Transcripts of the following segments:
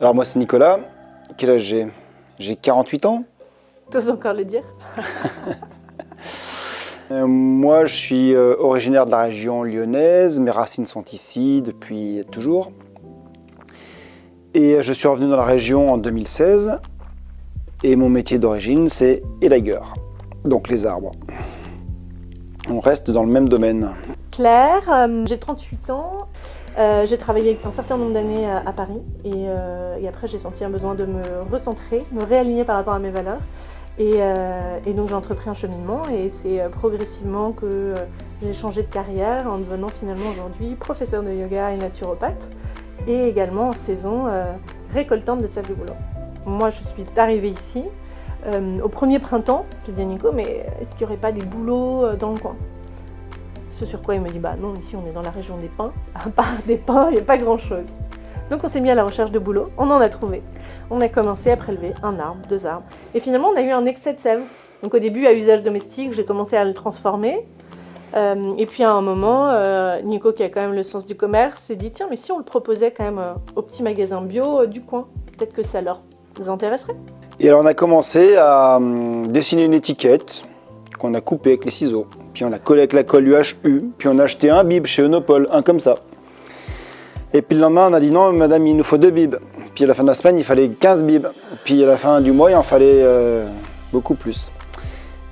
Alors moi c'est Nicolas, quel âge j'ai? J'ai 48 ans. T'oses encore le dire? Moi je suis originaire de la région lyonnaise, mes racines sont ici depuis toujours. Et je suis revenu dans la région en 2016 et mon métier d'origine c'est élagueur, donc les arbres. On reste dans le même domaine. Claire, j'ai 38 ans. J'ai travaillé un certain nombre d'années à Paris et après j'ai senti un besoin de me recentrer, me réaligner par rapport à mes valeurs et donc j'ai entrepris un cheminement et c'est progressivement que j'ai changé de carrière en devenant finalement aujourd'hui professeure de yoga et naturopathe et également en saison récoltante de sève de bouleau. Moi je suis arrivée ici au premier printemps, j'ai dit à Nico mais est-ce qu'il n'y aurait pas des bouleaux dans le coin? Ce sur quoi il me dit bah non, ici on est dans la région des pins, à part des pins, il n'y a pas grand chose. Donc on s'est mis à la recherche de bouleaux, on en a trouvé. On a commencé à prélever un arbre, 2 arbres. Et finalement on a eu un excès de sève. Donc au début à usage domestique, j'ai commencé à le transformer. Et puis à un moment, Nico qui a quand même le sens du commerce s'est dit tiens mais si on le proposait quand même aux petits magasins bio du coin, peut-être que ça leur intéresserait. Et alors on a commencé à dessiner une étiquette qu'on a coupée avec les ciseaux. Puis on l'a collé avec la colle UHU, puis on a acheté un bib chez Onopole, un comme ça. Et puis le lendemain, on a dit non, madame, il nous faut 2 bibs. Puis à la fin de la semaine, il fallait 15 bibs. Puis à la fin du mois, il en fallait beaucoup plus.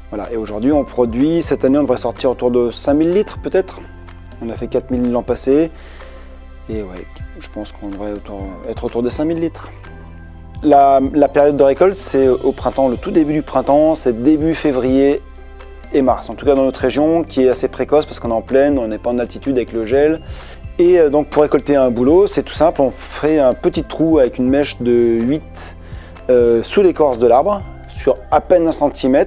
Voilà, et aujourd'hui, on produit, cette année, on devrait sortir autour de 5000 litres peut-être. On a fait 4000 l'an passé. Et ouais, je pense qu'on devrait être autour de 5000 litres. La période de récolte, c'est au printemps, le tout début du printemps, c'est début février et mars, en tout cas dans notre région qui est assez précoce parce qu'on est en plaine, on n'est pas en altitude avec le gel. Et donc pour récolter un bouleau, c'est tout simple, on fait un petit trou avec une mèche de 8 sous l'écorce de l'arbre, sur à peine 1 cm.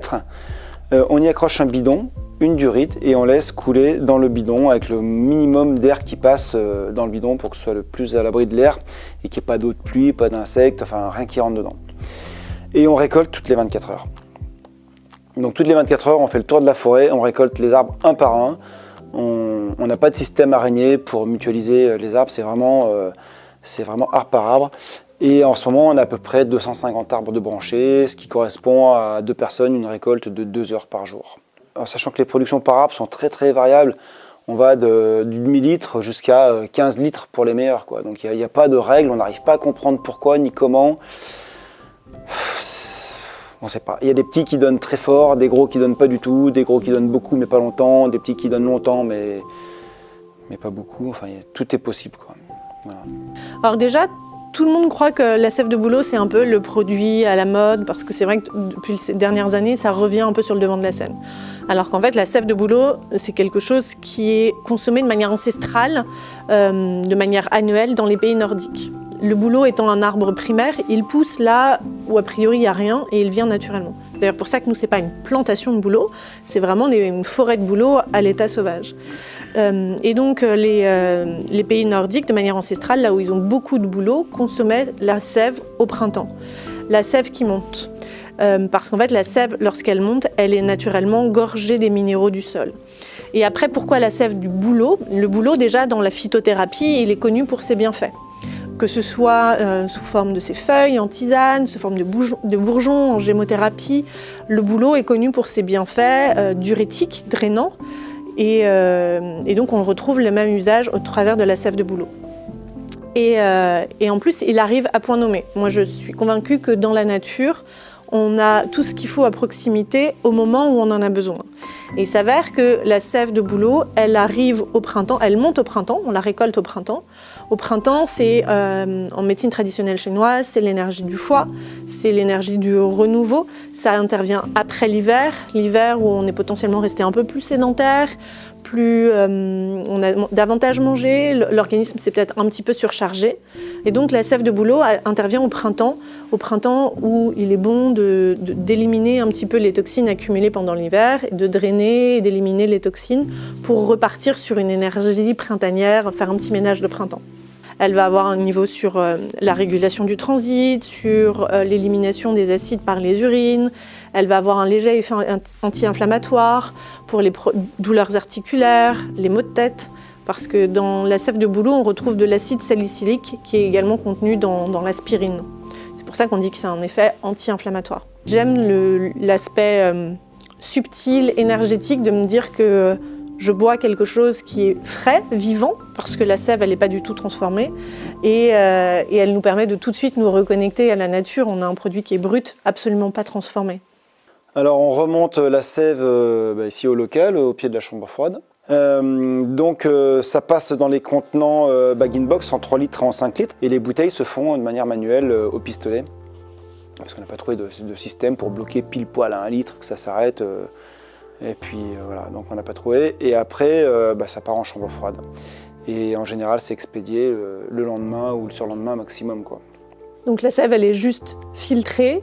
On y accroche un bidon, une durite et on laisse couler dans le bidon avec le minimum d'air qui passe dans le bidon pour que ce soit le plus à l'abri de l'air et qu'il n'y ait pas d'eau de pluie, pas d'insectes, enfin rien qui rentre dedans. Et on récolte toutes les 24 heures. Donc toutes les 24 heures, on fait le tour de la forêt, on récolte les arbres un par un. On n'a pas de système araignée pour mutualiser les arbres, c'est vraiment arbre par arbre. Et en ce moment, on a à peu près 250 arbres de branchés, ce qui correspond à 2 personnes, une récolte de 2 heures par jour. Alors, sachant que les productions par arbre sont très très variables, on va du demi-litre jusqu'à 15 litres pour les meilleurs, quoi. Donc il n'y a pas de règle, on n'arrive pas à comprendre pourquoi ni comment. On ne sait pas. Il y a des petits qui donnent très fort, des gros qui donnent pas du tout, des gros qui donnent beaucoup mais pas longtemps, des petits qui donnent longtemps mais pas beaucoup. Enfin, tout est possible, quoi. Voilà. Alors déjà, tout le monde croit que la sève de bouleau c'est un peu le produit à la mode parce que c'est vrai que depuis ces dernières années ça revient un peu sur le devant de la scène. Alors qu'en fait la sève de bouleau c'est quelque chose qui est consommé de manière ancestrale, de manière annuelle dans les pays nordiques. Le bouleau étant un arbre primaire, il pousse là où a priori il n'y a rien et il vient naturellement. D'ailleurs pour ça que nous c'est pas une plantation de bouleau, c'est vraiment une forêt de bouleau à l'état sauvage. Et donc les pays nordiques de manière ancestrale, là où ils ont beaucoup de bouleau, consommaient la sève au printemps. La sève qui monte. Parce qu'en fait la sève lorsqu'elle monte, elle est naturellement gorgée des minéraux du sol. Et après pourquoi la sève du bouleau? Le bouleau déjà dans la phytothérapie il est connu pour ses bienfaits. Que ce soit sous forme de ses feuilles en tisane, sous forme de bourgeons en gémothérapie, le bouleau est connu pour ses bienfaits diurétiques, drainants, et donc on retrouve le même usage au travers de la sève de bouleau. Et en plus, il arrive à point nommé. Moi, je suis convaincue que dans la nature, on a tout ce qu'il faut à proximité au moment où on en a besoin. Et il s'avère que la sève de bouleau, elle arrive au printemps, elle monte au printemps, on la récolte au printemps. Au printemps, c'est en médecine traditionnelle chinoise, c'est l'énergie du foie, c'est l'énergie du renouveau. Ça intervient après l'hiver, l'hiver où on est potentiellement resté un peu plus sédentaire, on a davantage mangé, l'organisme s'est peut-être un petit peu surchargé. Et donc la sève de bouleau intervient au printemps où il est bon d'éliminer un petit peu les toxines accumulées pendant l'hiver, de drainer et d'éliminer les toxines pour repartir sur une énergie printanière, faire un petit ménage de printemps. Elle va avoir un niveau sur la régulation du transit, sur l'élimination des acides par les urines. Elle va avoir un léger effet anti-inflammatoire pour les douleurs articulaires, les maux de tête, parce que dans la sève de bouleau, on retrouve de l'acide salicylique qui est également contenu dans l'aspirine. C'est pour ça qu'on dit que c'est un effet anti-inflammatoire. J'aime l'aspect subtil, énergétique, de me dire que je bois quelque chose qui est frais, vivant, parce que la sève, elle n'est pas du tout transformée, et elle nous permet de tout de suite nous reconnecter à la nature. On a un produit qui est brut, absolument pas transformé. Alors on remonte la sève ici au local, au pied de la chambre froide. Donc ça passe dans les contenants bag-in-box en 3 litres et en 5 litres, et les bouteilles se font de manière manuelle au pistolet, parce qu'on n'a pas trouvé de système pour bloquer pile poil à 1 litre, que ça s'arrête. Et puis voilà, donc on n'a pas trouvé. Et après, ça part en chambre froide. Et en général, c'est expédié le lendemain ou le surlendemain maximum, quoi. Donc la sève, elle est juste filtrée,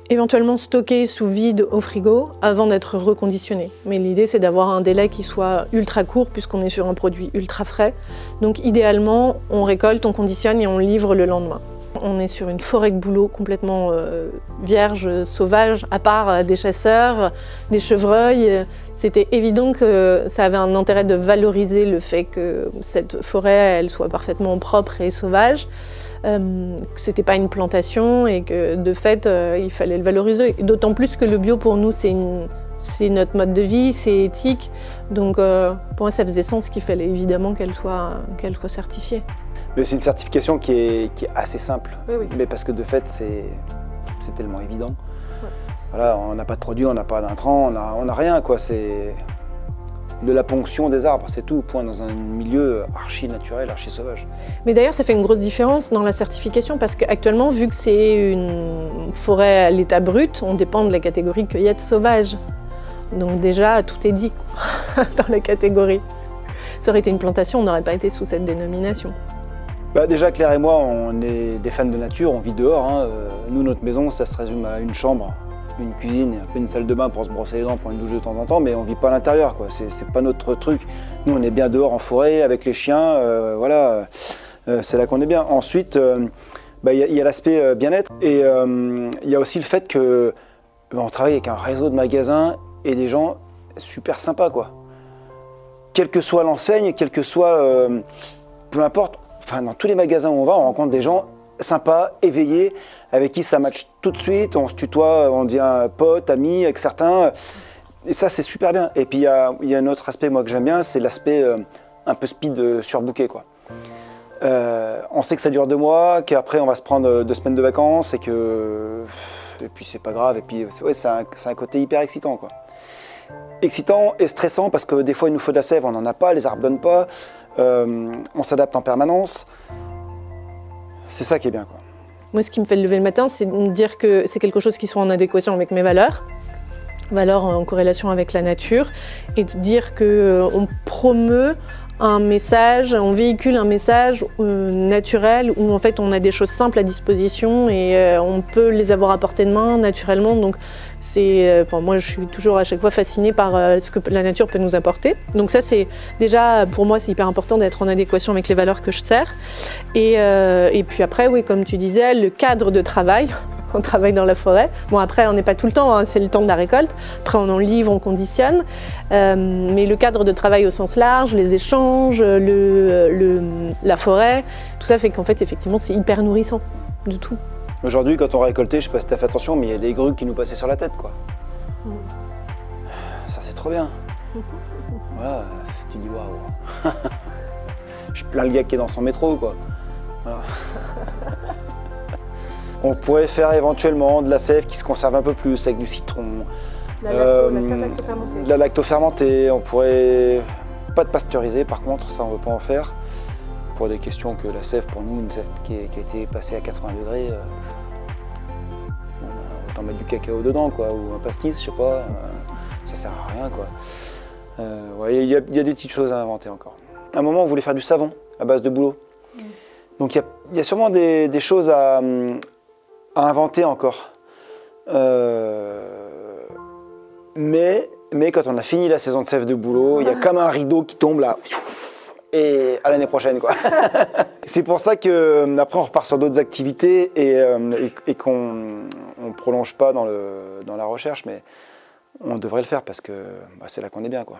éventuellement stockée sous vide au frigo avant d'être reconditionnée. Mais l'idée, c'est d'avoir un délai qui soit ultra court puisqu'on est sur un produit ultra frais. Donc idéalement, on récolte, on conditionne et on livre le lendemain. On est sur une forêt de bouleau complètement vierge, sauvage, à part des chasseurs, des chevreuils. C'était évident que ça avait un intérêt de valoriser le fait que cette forêt elle soit parfaitement propre et sauvage, que c'était pas une plantation et que de fait il fallait le valoriser. D'autant plus que le bio pour nous c'est notre mode de vie, c'est éthique. Donc pour moi ça faisait sens qu'il fallait évidemment qu'elle soit certifiée. Mais c'est une certification qui est assez simple, Oui. Mais parce que de fait c'est tellement évident. Ouais. Voilà, on n'a pas de produit, on n'a pas d'intrants, on n'a rien, quoi. C'est de la ponction des arbres, c'est tout, point, dans un milieu archi naturel, archi sauvage. Mais d'ailleurs, ça fait une grosse différence dans la certification parce qu'actuellement, vu que c'est une forêt à l'état brut, on dépend de la catégorie cueillette sauvage. Donc déjà, tout est dit quoi, dans la catégorie. Ça aurait été une plantation, on n'aurait pas été sous cette dénomination. Déjà, Claire et moi, on est des fans de nature, on vit dehors. Hein. Nous, notre maison, ça se résume à une chambre, une cuisine et un peu une salle de bain pour se brosser les dents, prendre une douche de temps en temps, mais on ne vit pas à l'intérieur, quoi. C'est pas notre truc. Nous, on est bien dehors en forêt, avec les chiens, voilà. C'est là qu'on est bien. Ensuite, y a l'aspect bien-être et il y a aussi le fait que on travaille avec un réseau de magasins et des gens super sympas, quoi. Quelle que soit l'enseigne, quel que soit, peu importe, enfin, dans tous les magasins où on va, on rencontre des gens sympas, éveillés, avec qui ça match tout de suite, on se tutoie, on devient pote, ami avec certains, et ça c'est super bien. Et puis il y a un autre aspect moi que j'aime bien, c'est l'aspect un peu speed surbooké, quoi. On sait que ça dure 2 mois, qu'après on va se prendre 2 semaines de vacances, et puis c'est pas grave, et puis c'est un côté hyper excitant, quoi. Excitant et stressant parce que des fois il nous faut de la sève, on n'en a pas, les arbres donnent pas, on s'adapte en permanence. C'est ça qui est bien, quoi. Moi, ce qui me fait lever le matin, c'est de me dire que c'est quelque chose qui soit en adéquation avec mes valeurs en corrélation avec la nature, et de dire qu'on promeut un message, on véhicule un message naturel où en fait on a des choses simples à disposition et on peut les avoir à portée de main naturellement. Donc moi je suis toujours à chaque fois fascinée par ce que la nature peut nous apporter. Donc ça c'est déjà pour moi c'est hyper important d'être en adéquation avec les valeurs que je sers. Et puis après oui comme tu disais le cadre de travail. On travaille dans la forêt. Bon, après, on n'est pas tout le temps, hein, c'est le temps de la récolte. Après, on en livre, on conditionne. Mais le cadre de travail au sens large, les échanges, la forêt, tout ça fait qu'en fait, effectivement, c'est hyper nourrissant de tout. Aujourd'hui, quand on récoltait, je sais pas si tu as fait attention, mais il y a les grues qui nous passaient sur la tête, quoi. Ça, c'est trop bien. Voilà, tu dis waouh. Je plains le gars qui est dans son métro, quoi. Voilà. On pourrait faire éventuellement de la sève qui se conserve un peu plus avec du citron. La sève lactofermentée. De la lactofermentée, on pourrait pas de pasteuriser par contre, ça on veut pas en faire. Pour des questions que la sève pour nous, une sève qui a été passée à 80 degrés, autant mettre du cacao dedans quoi, ou un pastis, je sais pas, ça sert à rien quoi. Il y a des petites choses à inventer encore. À un moment on voulait faire du savon à base de bouleau. Donc il y a sûrement des choses à inventer encore. Mais quand on a fini la saison de sève de bouleau, il y a comme un rideau qui tombe là. Et à l'année prochaine, quoi. C'est pour ça qu'après on repart sur d'autres activités et qu'on ne prolonge pas dans la recherche, mais on devrait le faire parce que c'est là qu'on est bien, quoi.